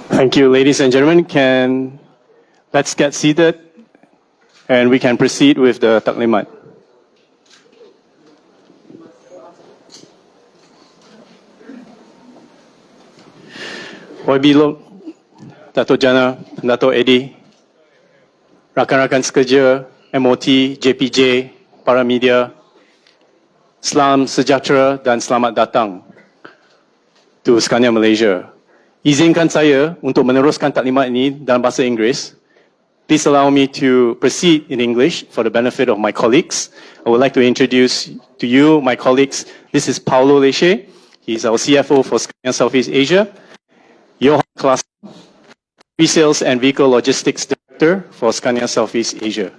Thank you, ladies and gentlemen. Let's get seated and we can proceed with the taklimat. YB Lok, Dato' Jana, Dato' Eddie, rakan-rakan sekerja, MOT, JPJ, para media, salam sejahtera dan selamat datang to Scania Malaysia. Izinkan saya untuk meneruskan taklimat ini dalam bahasa Inggeris. Please allow me to proceed in English for the benefit of my colleagues. I would like to introduce to you my colleagues. This is Paulo Leche. He's our CFO for Scania Southeast Asia. Johan Klaas, Pre-Sales and Vehicle Logistics Director for Scania Southeast Asia.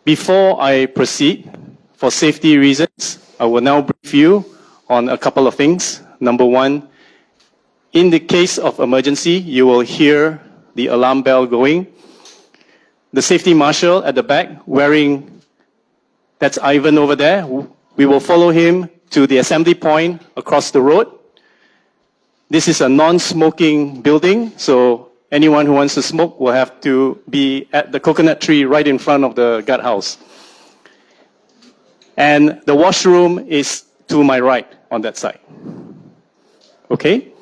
Before I proceed, for safety reasons, I will now brief you on a couple of things. Number one, in the case of emergency, you will hear the alarm bell going. The safety marshal at the back that's Ivan over there. We will follow him to the assembly point across the road. This is a non-smoking building, so anyone who wants to smoke will have to be at the coconut tree right in front of the guardhouse. And the washroom is to my right on that side. Okay?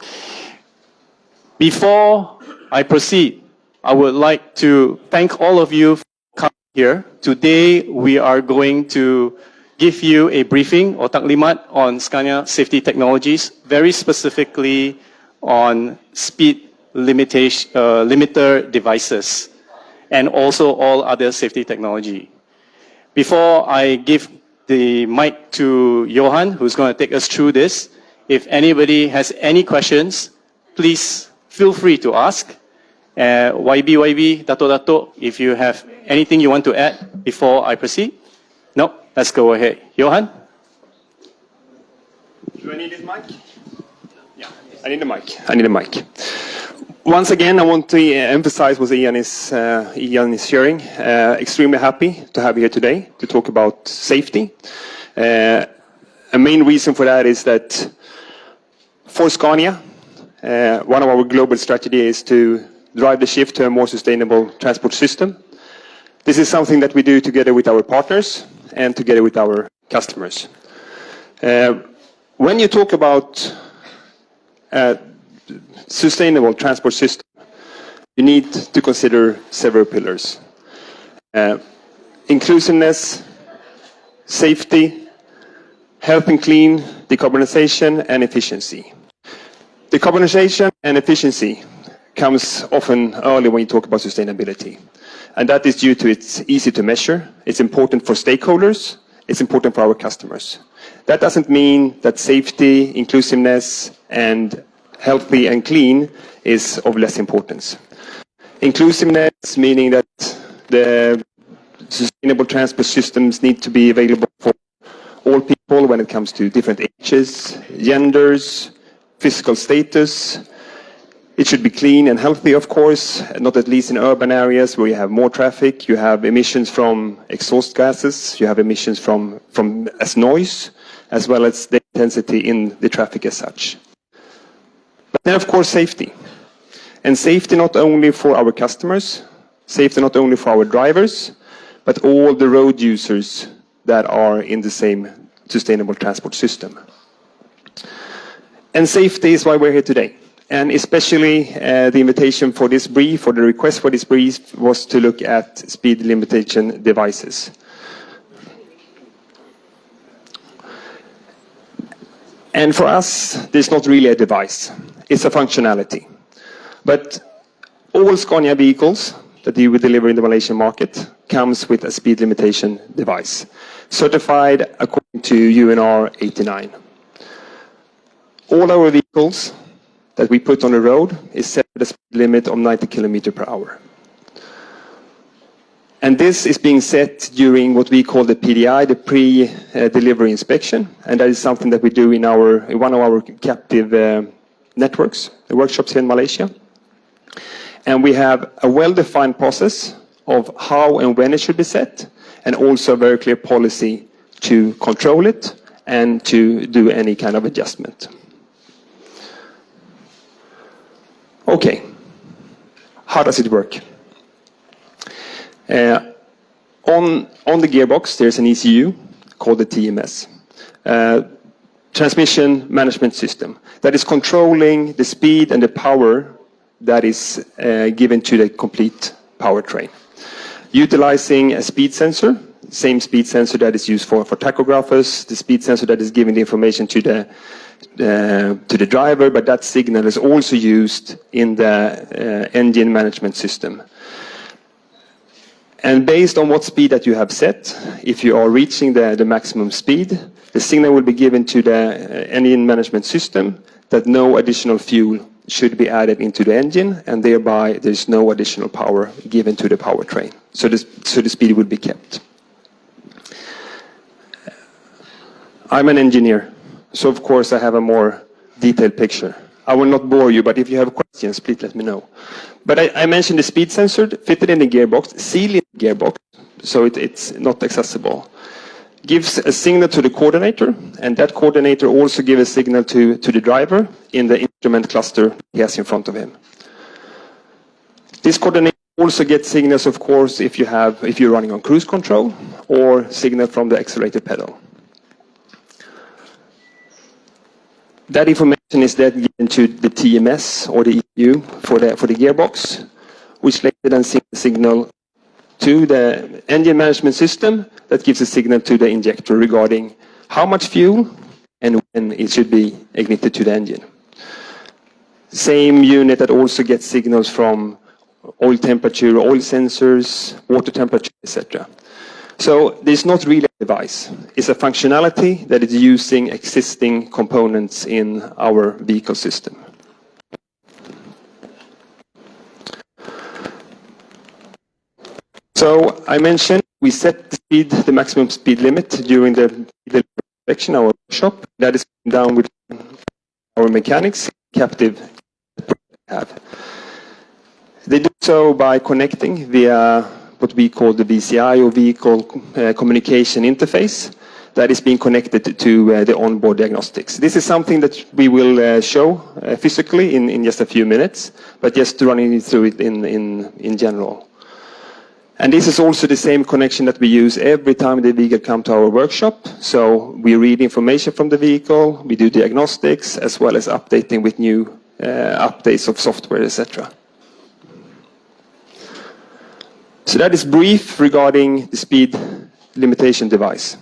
Before I proceed, I would like to thank all of you for coming here. Today, we are going to give you a briefing or taklimat on Scania safety technologies, very specifically on speed limiter devices and also all other safety technology. Before I give the mic to Johan, who's going to take us through this, if anybody has any questions, please feel free to ask. YB, Dato', if you have anything you want to add before I proceed. No, let's go ahead. Johan? Do I need this mic? Yeah, I need a mic. Once again, I want to emphasize what Ian is sharing. Extremely happy to have you here today to talk about safety. A main reason for that is that for Scania, one of our global strategies is to drive the shift to a more sustainable transport system. This is something that we do together with our partners and together with our customers. When you talk about sustainable transport system, you need to consider several pillars. Inclusiveness, safety, health and clean, decarbonization and efficiency. Decarbonization and efficiency comes often early when you talk about sustainability. And that is due to it's easy to measure, it's important for stakeholders, it's important for our customers. That doesn't mean that safety, inclusiveness, and healthy and clean is of less importance. Inclusiveness meaning that the sustainable transport systems need to be available for all people when it comes to different ages, genders, physical status. It should be clean and healthy, of course, not at least in urban areas where you have more traffic, you have emissions from exhaust gases, you have emissions from as noise, as well as the intensity in the traffic as such. But then, of course, safety. And safety not only for our customers, safety not only for our drivers, but all the road users that are in the same sustainable transport system. And safety is why we're here today. And especially the invitation for this brief, or the request for this brief, was to look at speed limitation devices. And for us, there's not really a device. It's a functionality. But all Scania vehicles that you will deliver in the Malaysian market comes with a speed limitation device, certified according to UNR 89. All our vehicles that we put on the road is set with a speed limit of 90 km per hour. And this is being set during what we call the PDI, the pre-delivery inspection. And that is something that we do in one of our captive networks, the workshops here in Malaysia. And we have a well-defined process of how and when it should be set, and also a very clear policy to control it and to do any kind of adjustment. Okay, how does it work? On the gearbox, there's an ECU called the TMS, Transmission Management System, that is controlling the speed and the power that is given to the complete powertrain. Utilizing a speed sensor, same speed sensor that is used for tachographers, the speed sensor that is giving the information to the driver, but that signal is also used in the engine management system. And based on what speed that you have set, if you are reaching the maximum speed, the signal will be given to the engine management system that no additional fuel should be added into the engine, and thereby there's no additional power given to the powertrain. So the speed will be kept. I'm an engineer, so of course I have a more detailed picture. I will not bore you, but if you have questions, please let me know. But I mentioned the speed sensor fitted in the gearbox, sealed in the gearbox, so it's not accessible. Gives a signal to the coordinator, and that coordinator also gives a signal to the driver in the instrument cluster he has in front of him. This coordinator also gets signals, of course, if you're running on cruise control, or signal from the accelerator pedal. That information is then given to the TMS or the ECU for the gearbox, which later then sends a signal to the engine management system that gives a signal to the injector regarding how much fuel and when it should be ignited to the engine. Same unit that also gets signals from oil temperature, oil sensors, water temperature, etc. So there's not really a device. It's a functionality that is using existing components in our vehicle system. So I mentioned we set the maximum speed limit during the inspection, our workshop. That is down with our mechanics, captive have. They do so by connecting via what we call the VCI, or Vehicle Communication Interface, that is being connected to the onboard diagnostics. This is something that we will show physically in just a few minutes, but just running through it in general. And this is also the same connection that we use every time the vehicle comes to our workshop. So we read information from the vehicle, we do diagnostics, as well as updating with new updates of software, etc. So that is brief regarding the speed limitation device.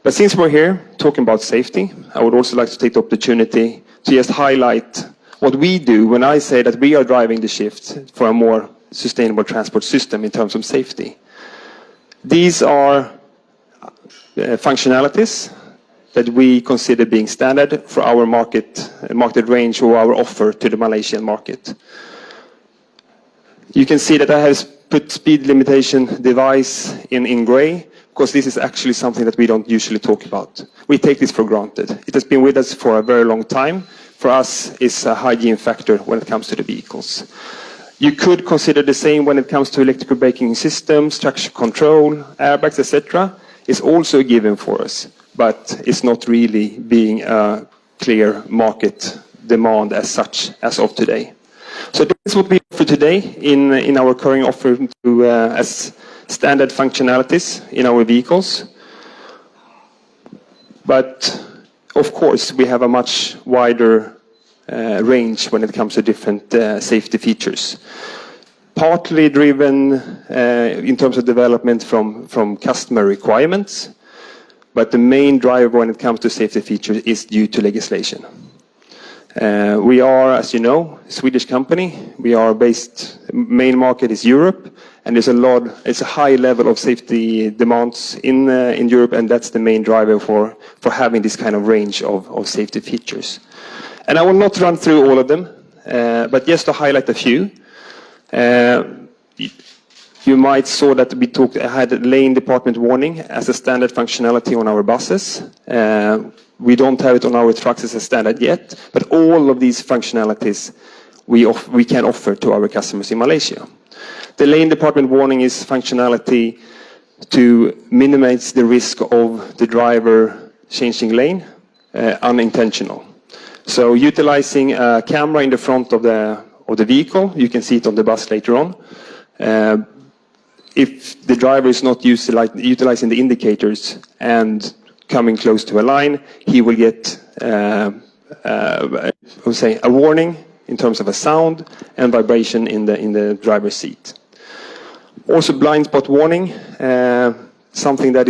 But since we're here talking about safety, I would also like to take the opportunity to just highlight what we do when I say that we are driving the shift for a more sustainable transport system in terms of safety. These are functionalities that we consider being standard for our market range, or our offer to the Malaysian market. You can see that I have put speed limitation device in gray, because this is actually something that we don't usually talk about. We take this for granted. It has been with us for a very long time. For us, it's a hygiene factor when it comes to the vehicles. You could consider the same when it comes to electrical braking systems, traction control, airbags, etc. It's also a given for us, but it's not really being a clear market demand as such as of today. So this is what we offer today in our current offer to, as standard functionalities in our vehicles. But of course, we have a much wider range when it comes to different safety features. Partly driven in terms of development from customer requirements, but the main driver when it comes to safety features is due to legislation. We are, as you know, a Swedish company. We are based, main market is Europe, and it's a high level of safety demands in Europe, and that's the main driver for having this kind of range of safety features. And I will not run through all of them, but just to highlight a few. You might saw that we had a lane department warning as a standard functionality on our buses. We don't have it on our trucks as a standard yet, but all of these functionalities we can offer to our customers in Malaysia. The lane department warning is functionality to minimize the risk of the driver changing lane unintentional. So utilizing a camera in the front of the vehicle, you can see it on the bus later on. If the driver is not utilizing the indicators and coming close to a line, he will get a warning in terms of a sound and vibration in the driver's seat. Also, blind spot warning, something that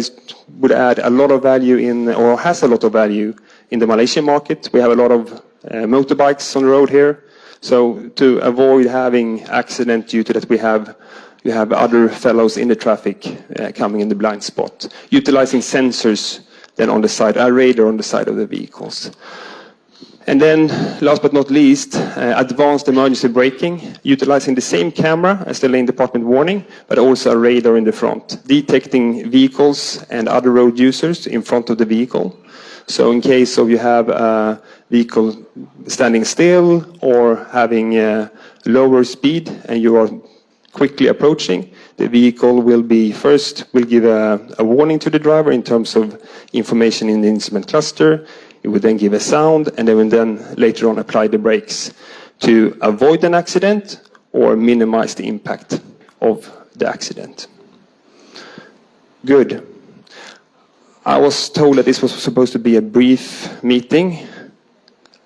would add a lot of value or has a lot of value in the Malaysian market. We have a lot of motorbikes on the road here, so to avoid having accident due to that, you have other fellows in the traffic coming in the blind spot, utilizing sensors then on the side, a radar on the side of the vehicles. And then, last but not least, advanced emergency braking, utilizing the same camera as the lane department warning, but also a radar in the front, detecting vehicles and other road users in front of the vehicle. So in case of you have a vehicle standing still or having lower speed and you are quickly approaching, the vehicle will give a warning to the driver in terms of information in the instrument cluster. It would then give a sound, and they will then later on apply the brakes to avoid an accident or minimize the impact of the accident. Good. I was told that this was supposed to be a brief meeting.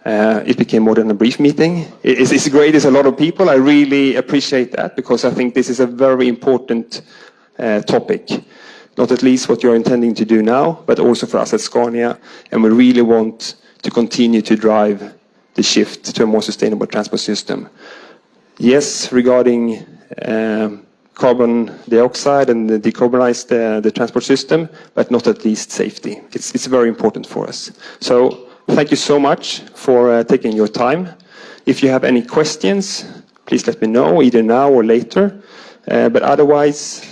It became more than a brief meeting. It's great, there's a lot of people. I really appreciate that because I think this is a very important topic. Not at least what you're intending to do now, but also for us at Scania. And we really want to continue to drive the shift to a more sustainable transport system. Yes, regarding carbon dioxide and decarbonize the transport system, but not at least safety. It's very important for us. So thank you so much for taking your time. If you have any questions, please let me know, either now or later. But otherwise,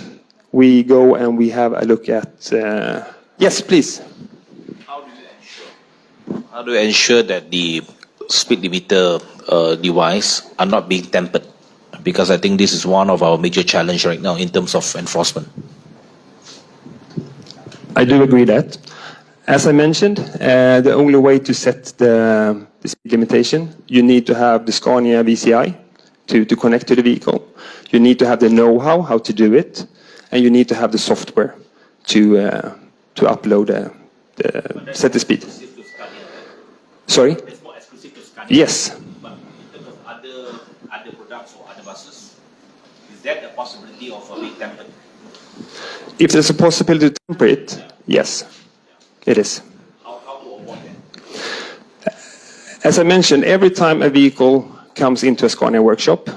we go and we have a look at... yes, please. How do you ensure that the speed limiter device are not being tampered? Because I think this is one of our major challenge right now in terms of enforcement. I do agree that. As I mentioned, the only way to set the speed limitation, you need to have the Scania VCI to connect to the vehicle. You need to have the know-how how to do it, and you need to have the software to upload set the speed. Sorry? It's more exclusive to Scania. Yes. But in terms of other products or other buses, is that a possibility of being tampered? If there's a possibility to tamper it, yes, it is. How to avoid that? As I mentioned, every time a vehicle comes into a Scania workshop,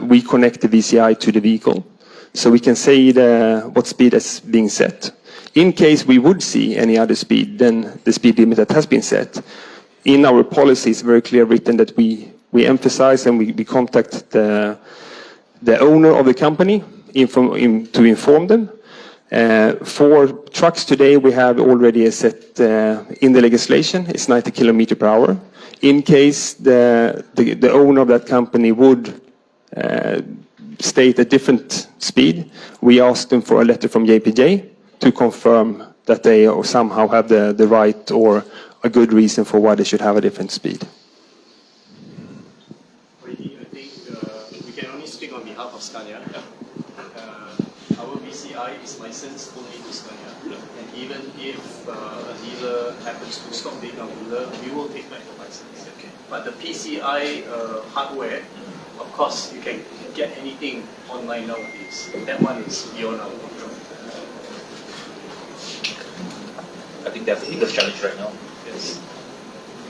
we connect the VCI to the vehicle, so we can say what speed is being set. In case we would see any other speed than the speed limit that has been set, in our policy it's very clear written that we emphasize and we contact the owner of the company to inform them. For trucks today, we have already a set in the legislation. It's 90 kilometers per hour. In case the owner of that company would state a different speed, we ask them for a letter from JPJ to confirm that they somehow have the right or a good reason for why they should have a different speed. I think we can only speak on behalf of Scania. Our VCI is licensed only to Scania, and even if a dealer happens to stop being a dealer, we will take back the license. Okay. But the PCI hardware, of course, you can get anything online nowadays. That one is beyond our control. I think that's the biggest challenge right now. Yes.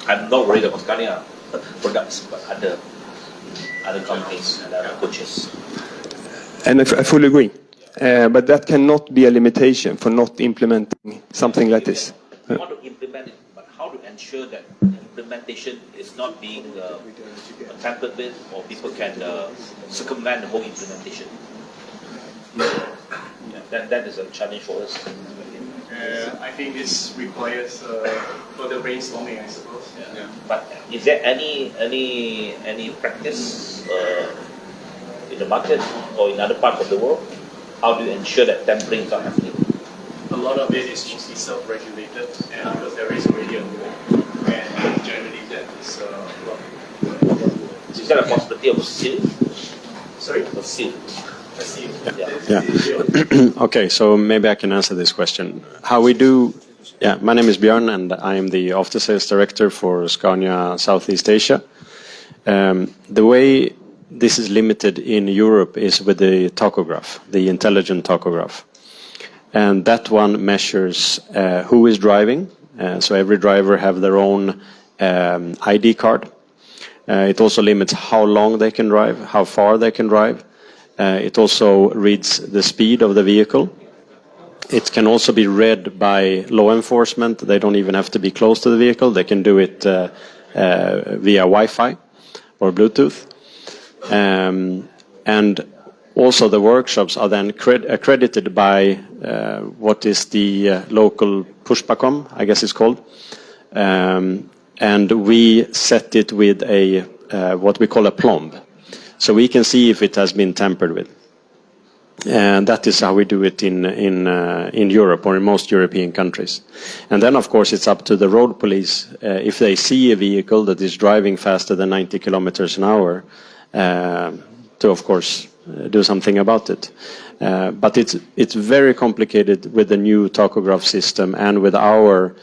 I'm not worried about Scania products, but other companies and other coaches. And I fully agree. But that cannot be a limitation for not implementing something like this. We want to implement it, but how to ensure that implementation is not being tampered with, or people can circumvent the whole implementation? That is a challenge for us. I think this requires further brainstorming, I suppose. But is there any practice in the market or in other parts of the world? How do you ensure that tampering is not happening? A lot of it is mostly self-regulated, and because there is already a law, and generally that is Is there a possibility of a seal? sorry? A seal. I see. Yeah. Okay, so maybe I can answer this question. How we do, yeah, my name is Björn and I am the After Sales Director for Scania Southeast Asia. The way this is limited in Europe is with the tachograph, the intelligent tachograph. And that one measures who is driving, so every driver have their own ID card. It also limits how long they can drive, how far they can drive. It also reads the speed of the vehicle. It can also be read by law enforcement. They don't even have to be close to the vehicle. They can do it via Wi-Fi or Bluetooth. And also the workshops are then accredited by what is the local pushbakom, I guess it's called. And we set it with a what we call a plomb. So we can see if it has been tampered with. And that is how we do it in Europe or in most European countries. And then, of course, it's up to the road police, if they see a vehicle that is driving faster than 90 kilometers an hour, to, of course, do something about it. But it's very complicated with the new tachograph system and with our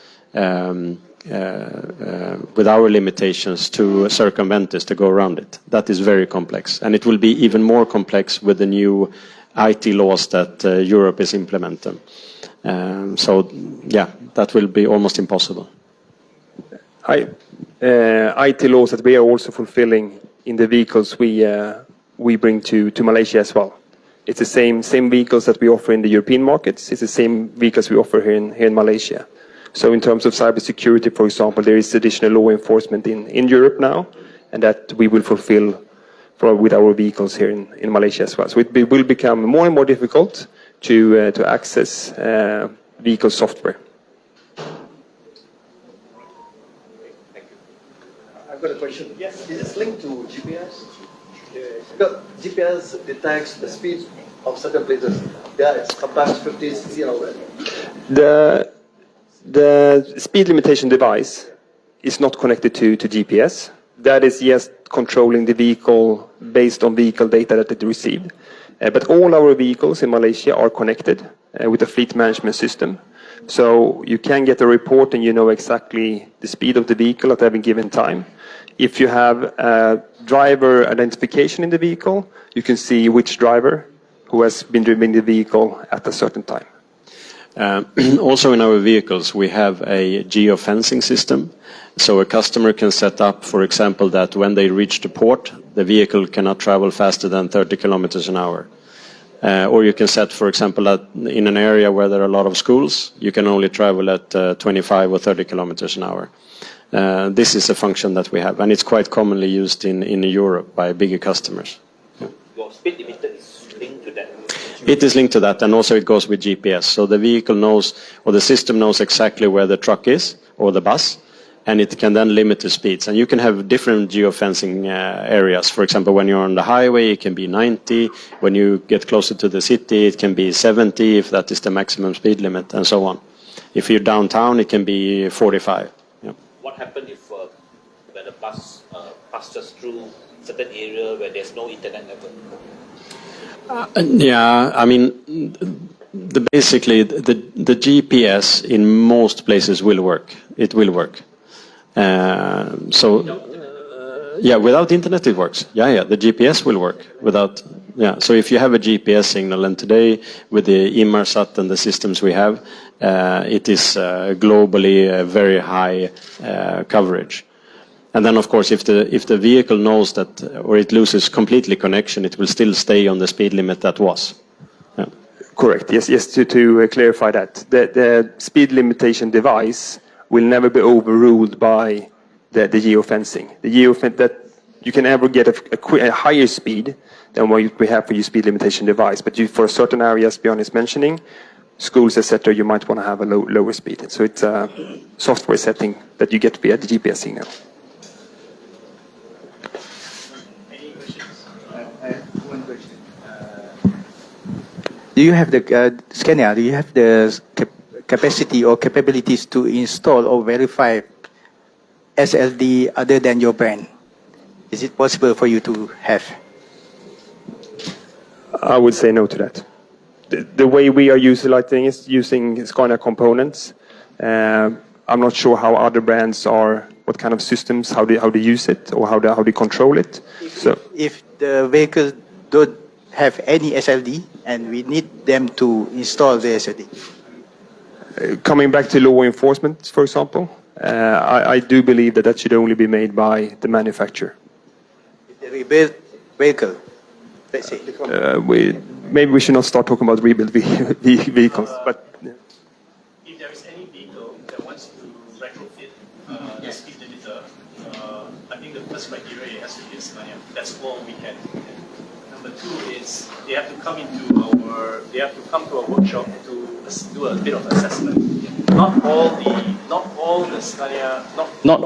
limitations to circumvent this, to go around it. That is very complex. And it will be even more complex with the new IT laws that Europe is implementing. So, yeah, that will be almost impossible. IT laws that we are also fulfilling in the vehicles we bring to Malaysia as well. It's the same vehicles that we offer in the European markets. It's the same vehicles we offer here in Malaysia. So in terms of cybersecurity, for example, there is additional law enforcement in Europe now, and that we will fulfill with our vehicles here in Malaysia as well. So it will become more and more difficult to access vehicle software. I've got a question. Yes. Is this linked to GPS? Because GPS detects the speed of certain places. Yeah, it's sometimes 50, 60 already. The speed limitation device is not connected to GPS. That is just controlling the vehicle based on vehicle data that it received. But all our vehicles in Malaysia are connected with a fleet management system. So you can get a report and you know exactly the speed of the vehicle at every given time. If you have a driver identification in the vehicle, you can see which driver who has been driving the vehicle at a certain time. Also in our vehicles, we have a geofencing system. So a customer can set up, for example, that when they reach the port, the vehicle cannot travel faster than 30 kilometers an hour. Or you can set, for example, that in an area where there are a lot of schools, you can only travel at 25 or 30 kilometers an hour. This is a function that we have, and it's quite commonly used in Europe by bigger customers. Your speed limiter is linked to that. It is linked to that, and also it goes with GPS. So the vehicle knows, or the system knows exactly where the truck is, or the bus, and it can then limit the speeds. And you can have different geofencing areas. For example, when you're on the highway, it can be 90. When you get closer to the city, it can be 70, if that is the maximum speed limit, and so on. If you're downtown, it can be 45. Yeah. What happens if when the bus passes through certain area where there's no internet level? Yeah, I mean, basically the GPS in most places will work. It will work. Yeah, without internet it works. Yeah, the GPS will work without. Yeah, so if you have a GPS signal, and today with the Inmarsat and the systems we have, it is globally a very high coverage. And then, of course, if the vehicle knows that, or it loses completely connection, it will still stay on the speed limit that was. Yeah. Correct. Yes. To clarify that, the speed limitation device will never be overruled by the geofencing. you can ever get a higher speed than what we have for your speed limitation device. But for certain areas Björn is mentioning, schools, etc., you might want to have a lower speed. So it's a software setting that you get via the GPS signal. Any questions? I have one question. Do you have the Scania? Do you have the capacity or capabilities to install or verify SLD other than your brand? Is it possible for you to have? I would say no to that. The way we are utilizing is using Scania components. I'm not sure how other brands are, what kind of systems, how they use it, or how they control it. If the vehicle don't have any SLD and we need them to install the SLD. Coming back to law enforcement, for example, I do believe that should only be made by the manufacturer. The rebuilt vehicle, let's say. Maybe we should not start talking about rebuilt vehicles, but. If there is any vehicle that wants to retrofit the speed limiter, I think the first criteria has to be a Scania. That's all we can. Number two is they have to come to our workshop to do a bit of assessment. Not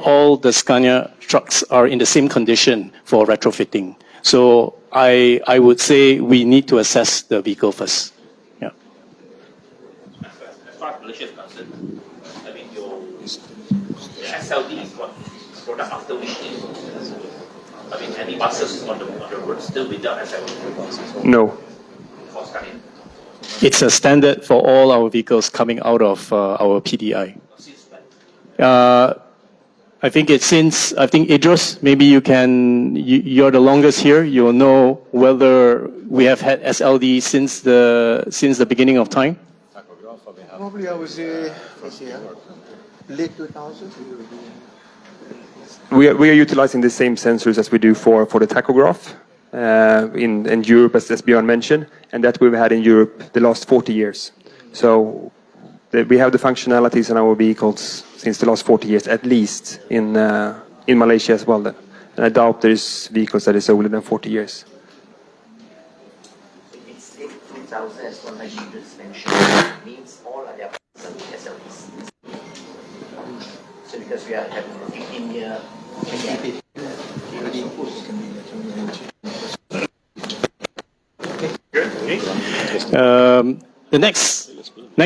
all the Scania trucks are in the same condition for retrofitting. So I would say we need to assess the vehicle first. Yeah. As far as Malaysia is concerned, I mean, the SLD is what product after which I mean, any buses on the road still without SLD? No. For Scania? It's a standard for all our vehicles coming out of our PDI. I think Idris, maybe you're the longest here. You'll know whether we have had SLD since the beginning of time. Probably I would say late 2000s. We are utilizing the same sensors as we do for the tachograph in Europe, as Björn mentioned, and that we've had in Europe the last 40 years. So we have the functionalities in our vehicles since the last 40 years, at least in Malaysia as well. Then. And I doubt there's vehicles that is older than 40 years. It's 2000 as one like you just mentioned, means all other SLDs. So because we are having a 15-year The next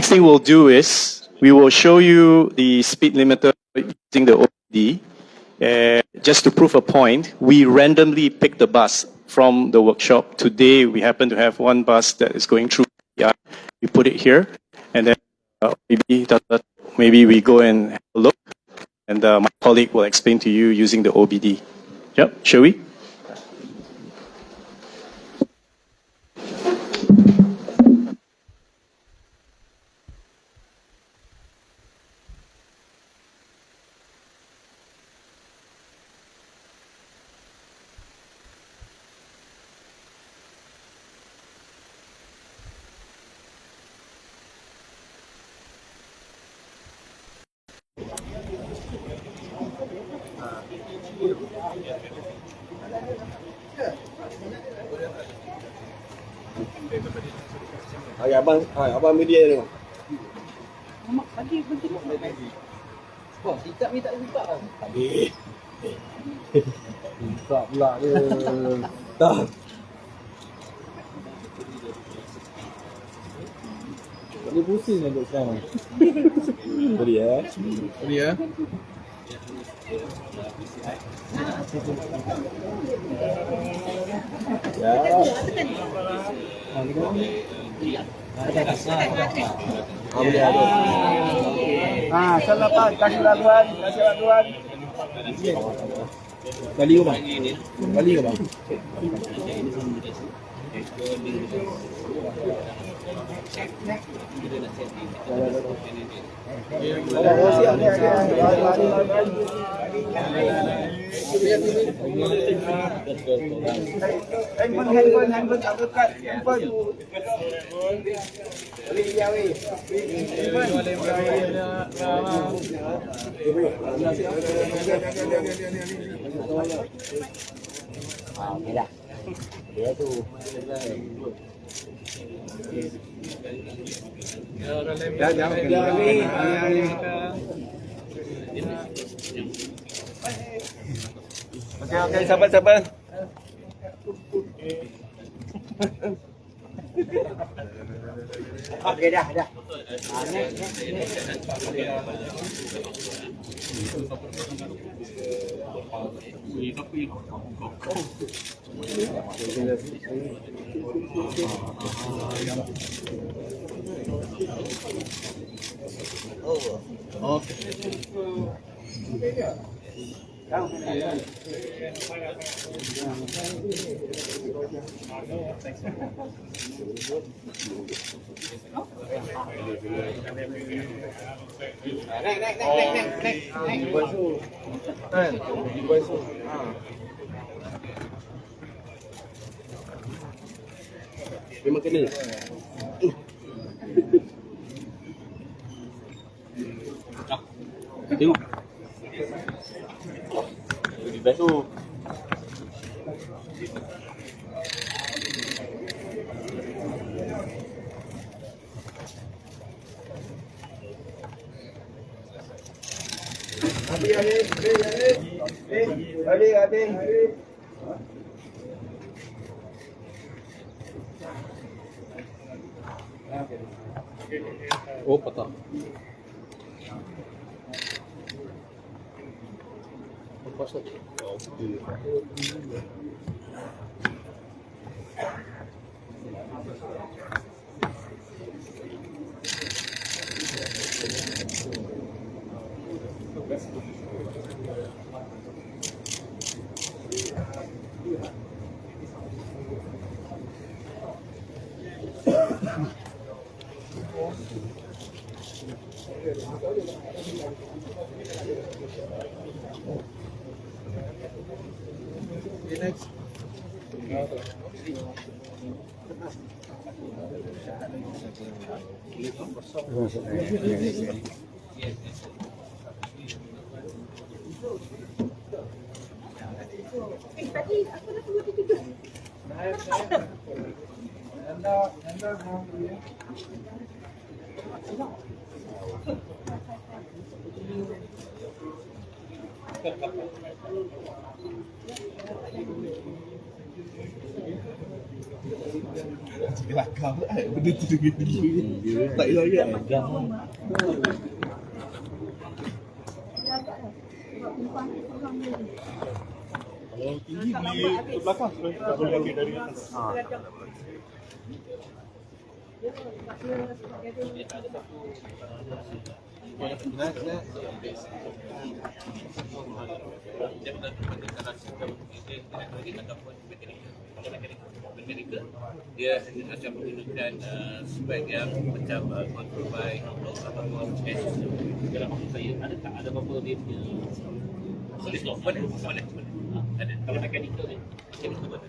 thing we'll do is we will show you the speed limiter using the OBD. Just to prove a point, we randomly pick the bus from the workshop. Today we happen to have one bus that is going through. We put it here, and then maybe we go and have a look, and my colleague will explain to you using the OBD. Yep, shall we? Abang media ni. Bagi. Wah, tidak minta buka tau. Buka pula dia. Dah. Dia pusing nak duduk sekarang. Tadi ya. Salah Pak, kasih laluan. Bali ke bang? Handphone tak dekat. Handphone. Okey dah. Dia tu. Okey, sabar. Okey dah. Memang kena. Tengok. Lebih best tu. Habis. Oh, patah. Lepas tu. Kelakar pula benda tu dengan tak elok kan. Kalau tinggi boleh ke belakang, tak boleh ambil dari atas. Dia macam menggunakan spek yang macam control by ataupun space system. Dalam maksud saya, ada apa-apa dia punya boleh stop mana? Ada. Kalau mechanical ni, dia mesti mana?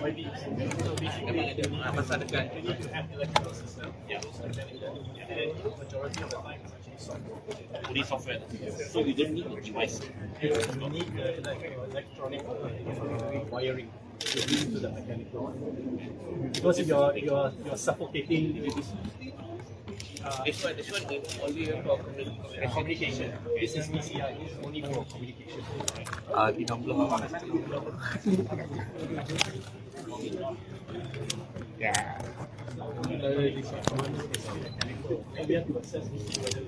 Memang ada pasal dekat electrical system. Yeah, majority of the time is actually software. Only software. So you don't need the device. You need electronic wiring to link to the mechanical one. Because you're suffocating this. This one only for Communication. This is PCI. This is only for communication. Yeah. Maybe have to access this whether